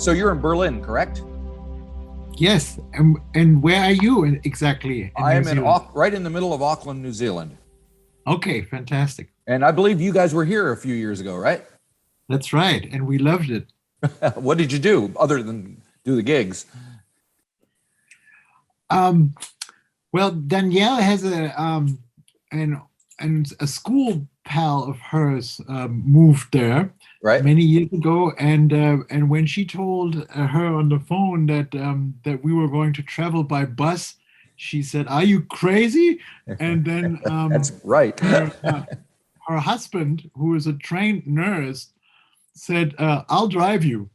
So you're in Berlin, correct? Yes, and where are you exactly? I am right in the middle of Auckland, New Zealand. Okay, fantastic. And I believe you guys were here a few years ago, right? That's right, and we loved it. What did you do other than do the gigs? Well, Danielle has a school pal of hers moved there many years ago, and when she told her on the phone that we were going to travel by bus, she said, "Are you crazy?" And then that's right. Her husband, who is a trained nurse, said, "I'll drive you,"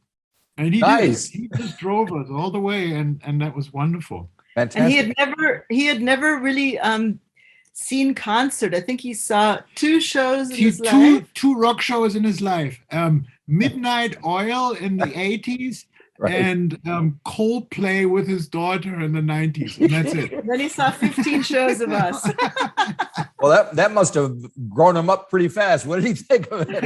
and he did. He just drove us all the way, and that was wonderful. Fantastic. And he had never really seen concert. I think he saw 2 shows in his life. Two rock shows in his life. Midnight Oil in the 80s and Coldplay with his daughter in the 90s. And that's it. Then he saw 15 shows of us. Well, that must have grown him up pretty fast. What did he think of it?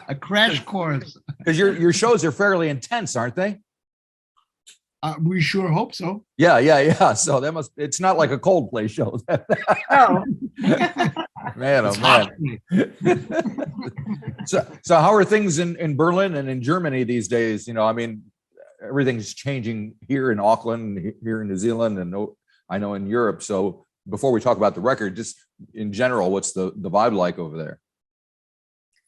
A crash course. Because your shows are fairly intense, aren't they? We sure hope so. Yeah. So it's not like a Coldplay show. Oh. Man, oh man. So how are things in Berlin and in Germany these days? You know, I mean, everything's changing here in Auckland, here in New Zealand, and I know in Europe. So before we talk about the record, just in general, what's the vibe like over there?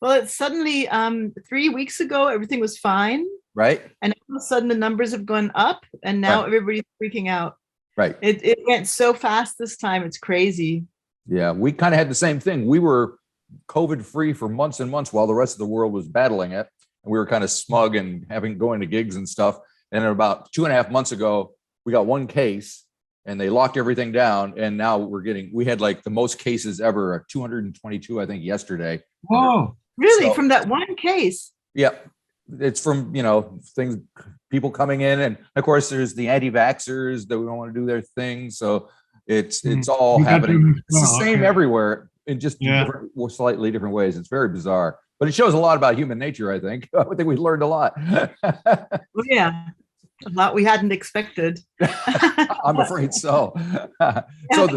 Well, it's suddenly 3 weeks ago, everything was fine. Right. And all of a sudden the numbers have gone up and now everybody's freaking out. Right. It went so fast this time. It's crazy. Yeah. We kind of had the same thing. We were COVID free for months and months while the rest of the world was battling it. And we were kind of smug and going to gigs and stuff. And about 2.5 months ago, we got 1 case and they locked everything down. And now we had like the most cases ever, 222, I think, yesterday. Whoa. Really? So, from that 1 case? Yeah. It's from, people coming in. And of course, there's the anti-vaxxers that don't want to do their thing. So it's all happening. It's the same everywhere in just slightly different ways. It's very bizarre. But it shows a lot about human nature, I think. I think we learned a lot. Well, yeah. A lot we hadn't expected. I'm afraid so. So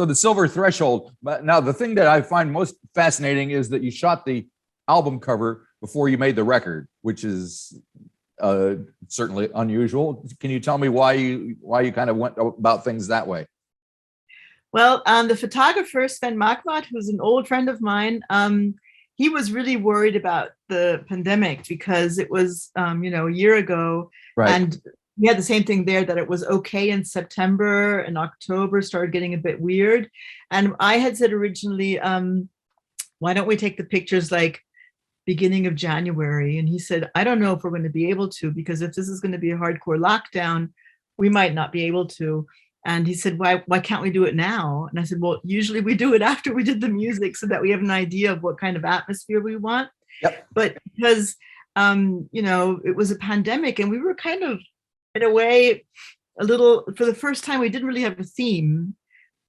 the Silver Threshold. Now, the thing that I find most fascinating is that you shot the album cover before you made the record, which is certainly unusual. Can you tell me why you kind of went about things that way? Well, the photographer, Sven Marquardt, who's an old friend of mine, he was really worried about the pandemic because it was, a year ago. Right. And we had the same thing there, that it was okay in September and October started getting a bit weird. And I had said originally, why don't we take the pictures like beginning of January? And he said, I don't know if we're going to be able to, because if this is going to be a hardcore lockdown, we might not be able to. And he said, why can't we do it now? And I said, well, usually we do it after we did the music so that we have an idea of what kind of atmosphere we want. Yep. But because, it was a pandemic and we were kind of, in a way, for the first time, we didn't really have a theme.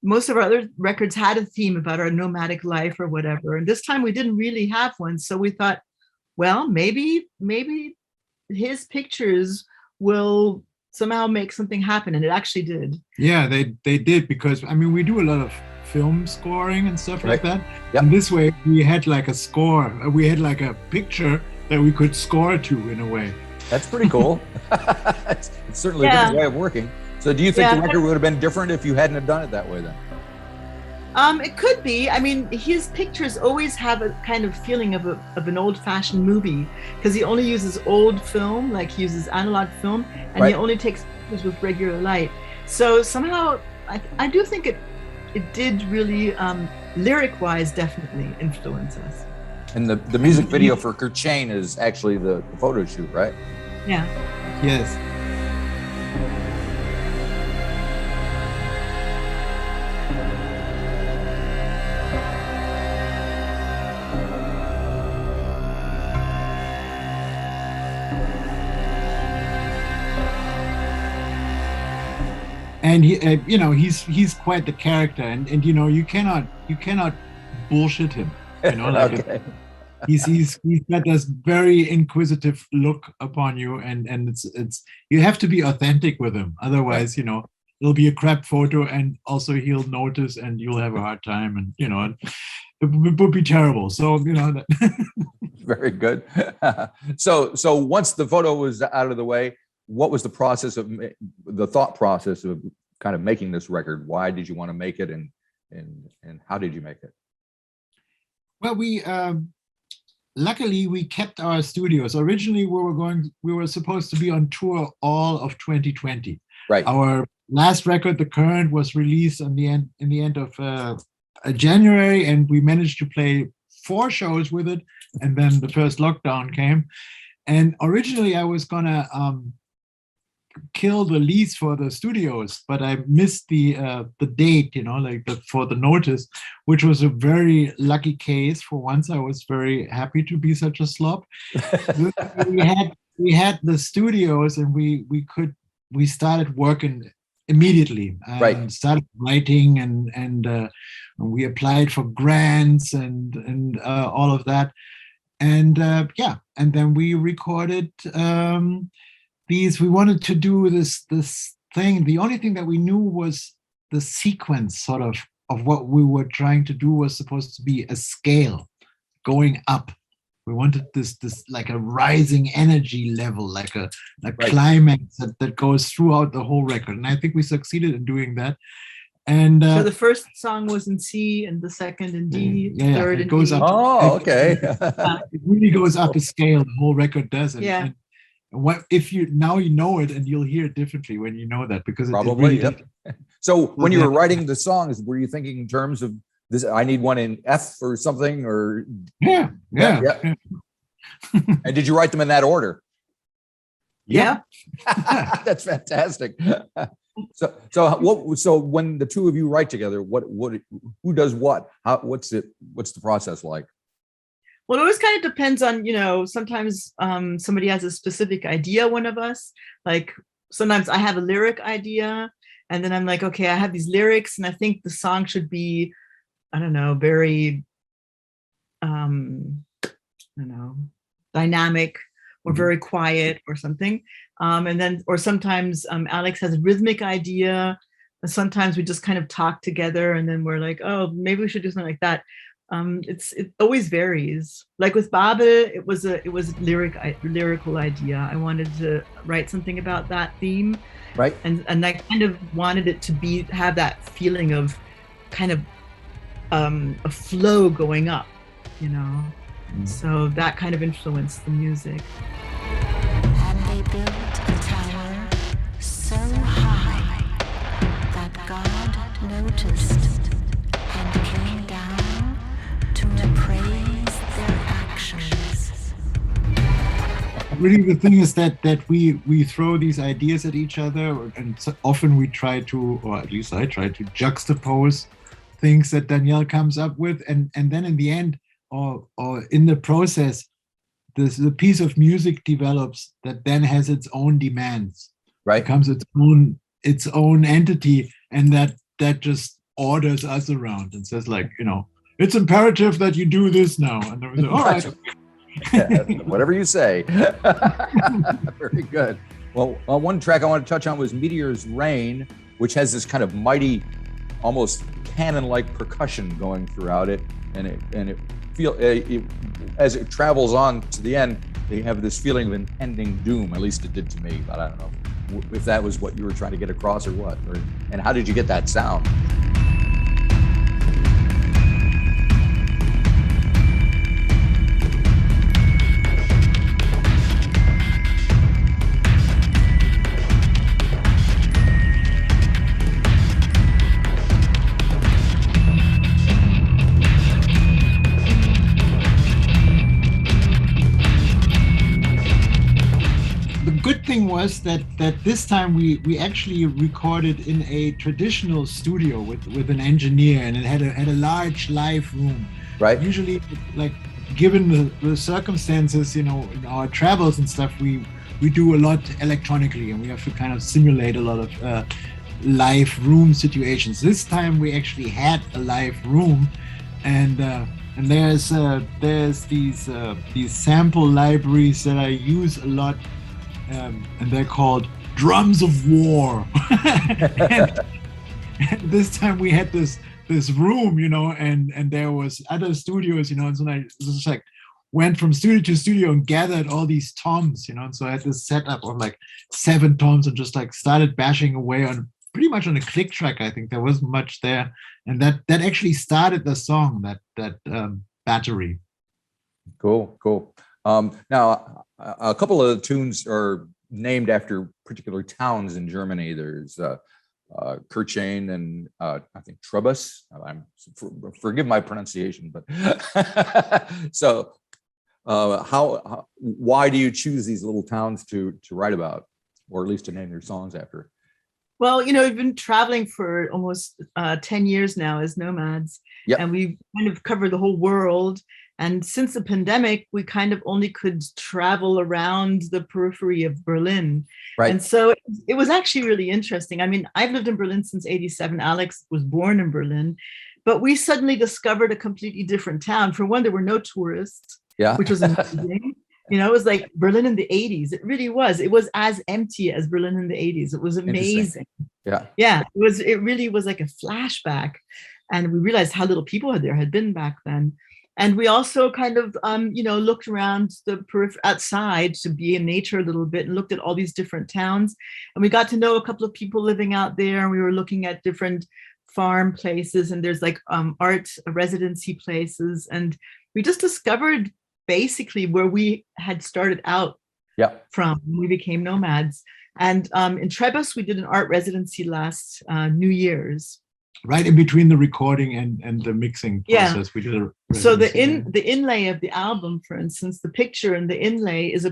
Most of our other records had a theme about our nomadic life or whatever. And this time we didn't really have one. So we thought, well, maybe his pictures will somehow make something happen. And it actually did. Yeah, they did, because we do a lot of film scoring and stuff like that. Yep. And this way we had like a score. We had like a picture that we could score to in a way. That's pretty cool. It's certainly a different way of working. So do you think the record would have been different if you hadn't have done it that way then? It could be. His pictures always have a kind of feeling of an old-fashioned movie, because he only uses old film, like he uses analog film, and he only takes pictures with regular light. So somehow, I do think it did really, lyric-wise, definitely influence us. And the music video for Kerchain is actually the photo shoot, right? Yeah. Yes. And he's quite the character, and you cannot bullshit him. Okay. he's got this very inquisitive look upon you, and it's you have to be authentic with him, otherwise, it'll be a crap photo, and also he'll notice, and you'll have a hard time, and it would be terrible. So Very good. So once the photo was out of the way, what was the thought process of kind of making this record? Why did you want to make it, and how did you make it? Well, we luckily we kept our studios. Originally, we were supposed to be on tour all of 2020. Right. Our last record, The Current, was released in the end of January, and we managed to play 4 shows with it, and then the first lockdown came. And originally, I was gonna kill the lease for the studios, but I missed the date, for the notice, which was a very lucky case. For once, I was very happy to be such a slob. we had the studios, and we started working immediately. Right. Started writing, and we applied for grants and all of that, and and then we recorded. We wanted to do this thing. The only thing that we knew was the sequence sort of what we were trying to do was supposed to be a scale going up. We wanted this like a rising energy level, like a Right. climax that goes throughout the whole record. And I think we succeeded in doing that. And so the first song was in C, and the second in D, the third in goes E. up. Oh, okay. It really goes up a scale. The whole record does. And what if you know it, and you'll hear it differently when you know that, because Probably. it really Yep. So when you were writing the songs, were you thinking in terms of this? I need one in F or something, or yeah. And did you write them in that order? Yeah. That's fantastic. So when the two of you write together, who does what? What's the process like? Well, it always kind of depends on, sometimes somebody has a specific idea, one of us. Like sometimes I have a lyric idea, and then I'm like, okay, I have these lyrics, and I think the song should be, I don't know, very, dynamic or very quiet or something. And then, or sometimes Alex has a rhythmic idea. And sometimes we just kind of talk together, and then we're like, oh, maybe we should do something like that. It always varies. Like with Babel, it was a lyrical idea. I wanted to write something about that theme, right? And I kind of wanted it to have that feeling of kind of a flow going up, So that kind of influenced the music. And they built a tower so high that God noticed and came down to appraise their actions. Really, the thing is that we throw these ideas at each other, and so often we try to, or at least I try to, juxtapose things that Danielle comes up with, and then in the end, or in the process, the piece of music develops that then has its own demands, right? Becomes its own entity, and that just orders us around and says, like, it's imperative that you do this now. And then we say, all right. Whatever you say. Very good. Well, one track I want to touch on was Meteor's Rain, which has this kind of mighty, almost cannon-like percussion going throughout it, and it as it travels on to the end, they have this feeling of impending doom. At least it did to me, but I don't know if that was what you were trying to get across or what, and how did you get that sound? Was that this time we actually recorded in a traditional studio with an engineer, and it had a large live room. Right. Usually, like, given the circumstances, in our travels and stuff, we do a lot electronically, and we have to kind of simulate a lot of live room situations. This time we actually had a live room, and And there's these sample libraries that I use a lot, and they're called drums of war. and this time we had this room, and there was other studios, and so I just like went from studio to studio and gathered all these toms, and so I had this setup of like 7 toms and just like started bashing away on pretty much on a click track. I think there wasn't much there, and that actually started the song, that battery. Cool. Now a couple of tunes are named after particular towns in Germany. There's Kirchhain and I think Trebus. Forgive my pronunciation, but so why do you choose these little towns to write about, or at least to name your songs after? Well, we've been traveling for almost 10 years now as nomads, and we've kind of covered the whole world. And since the pandemic, we kind of only could travel around the periphery of Berlin. Right. And so it was actually really interesting. I mean, I've lived in Berlin since '87. Alex was born in Berlin, but we suddenly discovered a completely different town. For one, there were no tourists, which was amazing. It was like Berlin in the '80s. It really was. It was as empty as Berlin in the '80s. It was amazing. Yeah. It really was like a flashback. And we realized how little people had been back then. And we also kind of, looked around the outside to be in nature a little bit and looked at all these different towns. And we got to know a couple of people living out there. And we were looking at different farm places, and there's like art residency places. And we just discovered basically where we had started out from when we became nomads. And in Trebus, we did an art residency last New Year's. Right in between the recording and the mixing process, we did so the inlay of the album, for instance, the picture in the inlay is a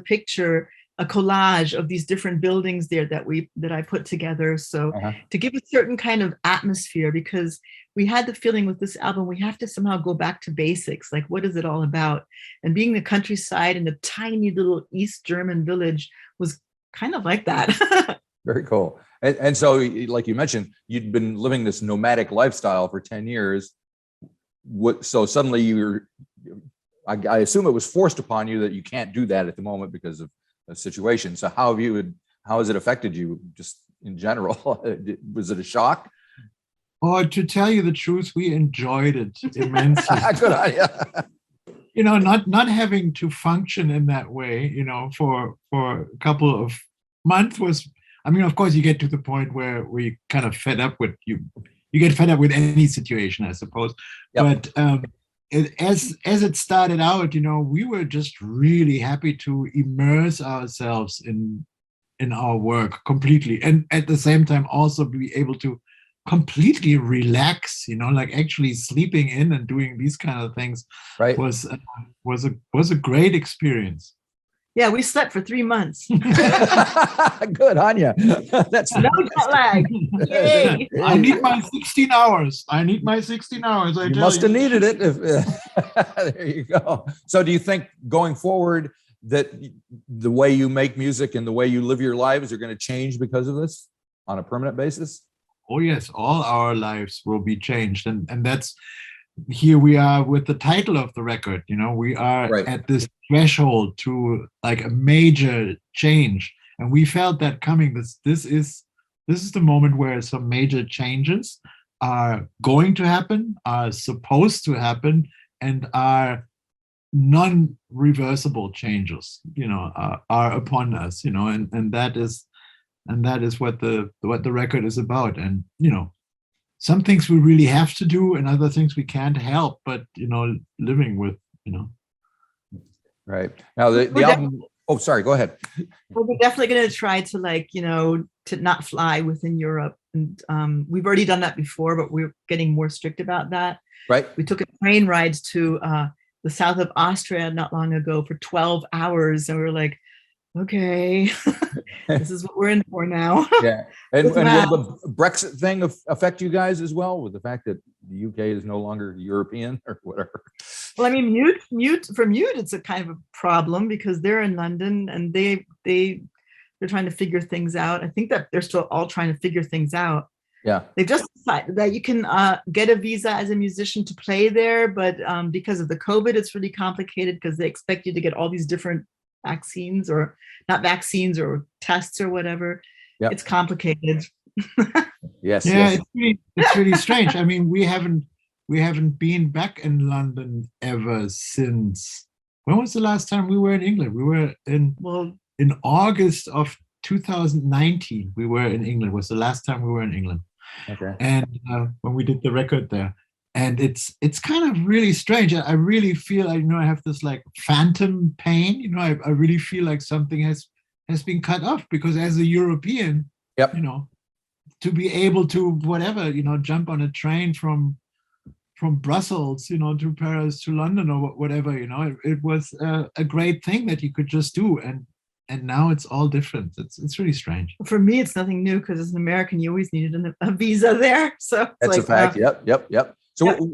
collage of these different buildings there that I put together. So to give a certain kind of atmosphere, because we had the feeling with this album, we have to somehow go back to basics. Like, what is it all about? And being the countryside in a tiny little East German village was kind of like that. Very cool. And so, like you mentioned, you'd been living this nomadic lifestyle for 10 years. So suddenly I assume it was forced upon you that you can't do that at the moment because of the situation. So how has it affected you just in general? Was it a shock? Oh, to tell you the truth, we enjoyed it immensely. Good idea. Not having to function in that way, for a couple of months was, I mean, of course, you get to the point where we kind of fed up with you get fed up with any situation, I suppose. But as it started out, we were just really happy to immerse ourselves in our work completely, and at the same time also be able to completely relax. Like actually sleeping in and doing these kind of things was a great experience. Yeah, we slept for 3 months. Good, Anya. That's no jet lag. Yay. I need my 16 hours. You must have needed it. There you go. So do you think going forward that the way you make music and the way you live your lives are going to change because of this on a permanent basis? Oh, yes. All our lives will be changed. And that's, here we are with the title of the record, we are at this threshold to like a major change, and we felt that coming. This is the moment where some major changes are going to happen, are supposed to happen, and are non-reversible changes, are upon us, and that is what the record is about. And some things we really have to do and other things we can't help but living with. Right. Now the album, sorry, go ahead. Well, we're definitely going to try to to not fly within Europe, and we've already done that before, but we're getting more strict about that. Right. We took a train ride to the south of Austria not long ago for 12 hours, and we were like, okay, this is what we're in for now. Yeah. And will the Brexit thing affect you guys as well, with the fact that the UK is no longer European or whatever? Well, I mean, Mute, it's a kind of a problem because they're in London and they're trying to figure things out. I think that they're still all trying to figure things out. Yeah. They've just decided that you can get a visa as a musician to play there, but because of the COVID, it's really complicated because they expect you to get all these different vaccines or not vaccines or tests or whatever. Yep. It's complicated. Yes. Yeah, Yes. it's really strange. I mean, we haven't been back in London ever since. When was the last time we were in England? We were in August of 2019. We were in England. Was the last time we were in England. Okay. And when we did the record there, and it's kind of really strange. I really feel I have this like phantom pain. I really feel like something has been cut off, because as a European, Yep. to be able to whatever, jump on a train from Brussels, to Paris, to London, or whatever, it was a great thing that you could just do. And now it's all different. It's really strange. For me, it's nothing new because as an American, you always needed a visa there. So that's a fact. Yep. So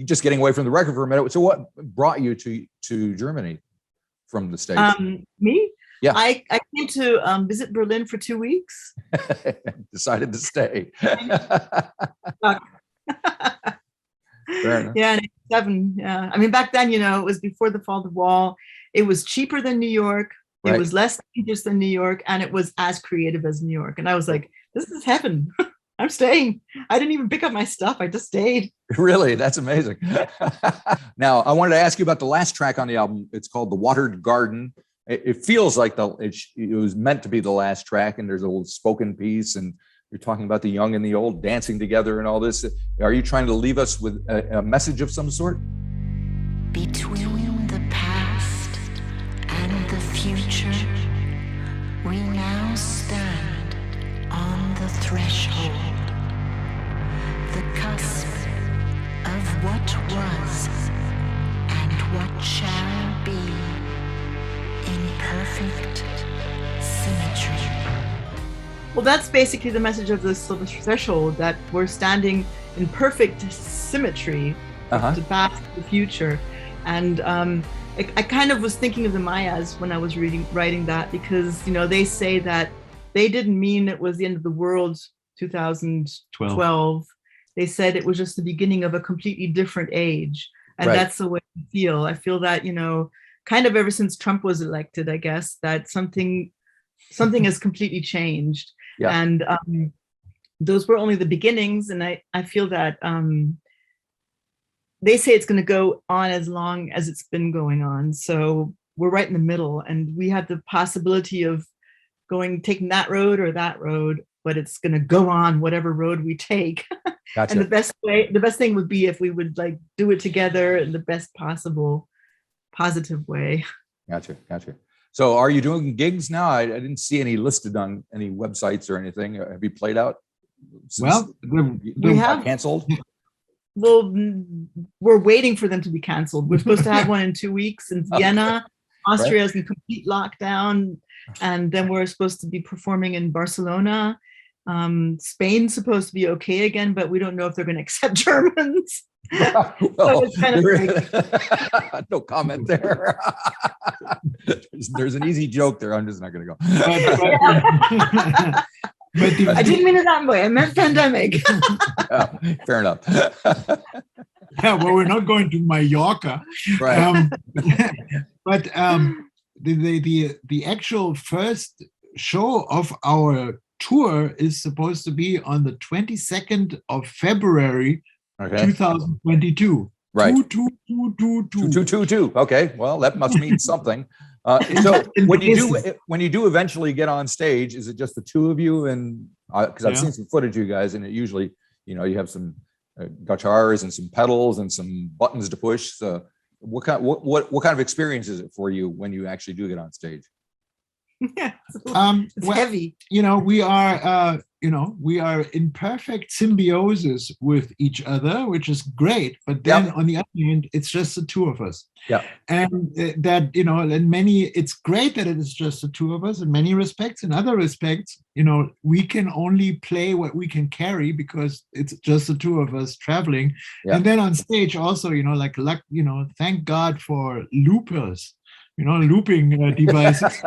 just getting away from the record for a minute. So what brought you to Germany from the States? Me? Yeah. I came to visit Berlin for 2 weeks. Decided to stay. Yeah, in 87. Yeah. I mean, back then, it was before the fall of the wall. It was cheaper than New York. Right. It was less dangerous than New York, and it was as creative as New York. And I was like, this is heaven. I'm staying. I didn't even pick up my stuff. I just stayed. Really? That's amazing. Now, I wanted to ask you about the last track on the album. It's called The Watered Garden. It feels like it was meant to be the last track, and there's a little spoken piece, and you're talking about the young and the old dancing together and all this. Are you trying to leave us with a message of some sort? Between the past and the future, we now stand on the threshold, the cusp of what was and what shall be in perfect symmetry. Well, that's basically the message of the Silver Threshold, that we're standing in perfect symmetry, the past, the future. And I kind of was thinking of the Mayas when I was writing that, because, they say that they didn't mean it was the end of the world 2012. They said it was just the beginning of a completely different age. And Right. That's the way I feel. I feel that, kind of ever since Trump was elected, I guess, that something has completely changed. Yeah. And those were only the beginnings. And I feel that they say it's going to go on as long as it's been going on. So we're right in the middle, and we have the possibility of taking that road or that road, but it's going to go on whatever road we take. Gotcha. And the best thing would be if we would do it together in the best possible positive way. Gotcha. So are you doing gigs now? I didn't see any listed on any websites or anything. Have you played out? Well, we have canceled. Well, we're waiting for them to be canceled. We're supposed to have one in 2 weeks in Vienna. Austria is in complete lockdown. And then we're supposed to be performing in Barcelona. Spain's supposed to be okay again, but we don't know if they're going to accept Germans. Well, so it's kind of no comment there. There's an easy joke there. I'm just not going to go. I didn't mean it that way. I meant pandemic. Yeah, fair enough. Yeah, well, we're not going to Mallorca. Right. But the actual first show of our tour is supposed to be on the 22nd of February, 2022. Right. 2. Okay. Well, that must mean something. So when you do eventually get on stage, is it just the two of you? And because I've seen some footage of you guys, and it usually, you have some guitars and some pedals and some buttons to push. So what kind of experience is it for you when you actually do get on stage? Yeah, it's heavy. We are in perfect symbiosis with each other, which is great. But then on the other hand, it's just the two of us. Yeah. And it's great that it is just the two of us in many respects. In other respects, we can only play what we can carry because it's just the two of us traveling. Yeah. And then on stage also, thank God for loopers. Looping devices.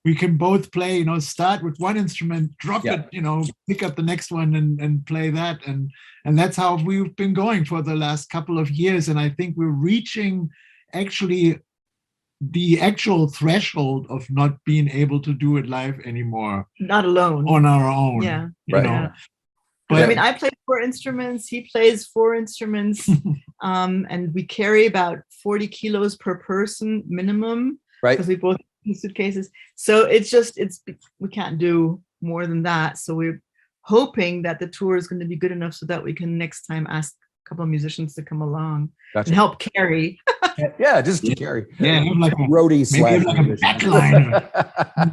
we can both play, you know, start with one instrument, drop it, you know, pick up the next one and play that. And that's how we've been going for the last couple of years. And I think we're reaching actually the actual threshold of not being able to do it live anymore. Not alone. On our own. Yeah. You know. Yeah. But I mean, I play 4 instruments, he plays 4 instruments, and we carry about 40 kilos per person minimum. Right. Because we both have suitcases. So we can't do more than that. So we're hoping that the tour is going to be good enough so that we can next time ask a couple of musicians to come along and help carry. Yeah, just to carry. Yeah, like a roadie maybe like a backliner.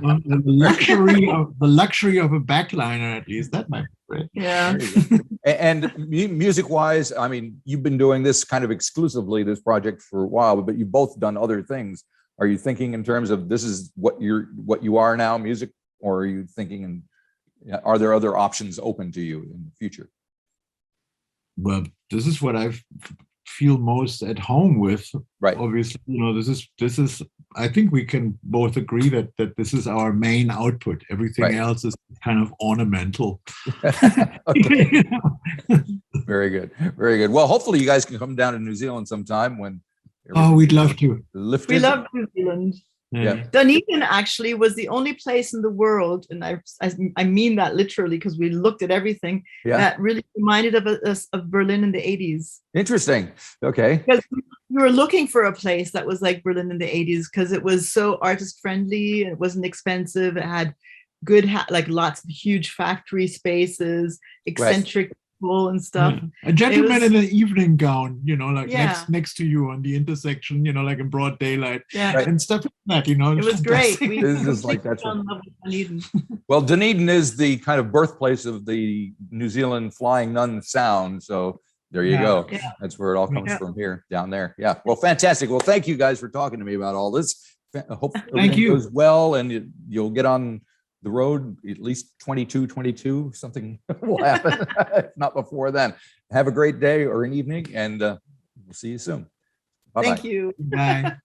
You know, the luxury of a backliner, at least that might be great. Yeah. And music-wise, I mean, you've been doing this kind of exclusively, this project, for a while, but you've both done other things. Are you thinking in terms of this is what you are now, music, or are you thinking are there other options open to you in the future? Well, this is what I feel most at home with. Right. Obviously, you know, this is. I think we can both agree that this is our main output. Everything else is kind of ornamental. Very good. Very good. Well, hopefully you guys can come down to New Zealand sometime when. Oh, we'd love to. We love New Zealand. Yeah. Dunedin actually was the only place in the world, and I mean that literally, because we looked at everything that really reminded us of Berlin in the 80s. Interesting. Okay. Because we were looking for a place that was like Berlin in the 80s because it was so artist friendly, and it wasn't expensive. It had good, like lots of huge factory spaces, eccentric people and stuff. A gentleman in an evening gown, you know, like next to you on the intersection, you know, like in broad daylight, and stuff like that, you know. It was great. We just like that. Well, Dunedin is the kind of birthplace of the New Zealand Flying Nun sound. So there you go. Yeah. That's where it all comes from here, down there. Yeah. Well, fantastic. Well, thank you guys for talking to me about all this. I hope everything goes well, and you'll get on the road at least 22, something will happen, if not before then. Have a great day or an evening, and we'll see you soon. Bye-bye. Thank you. Bye.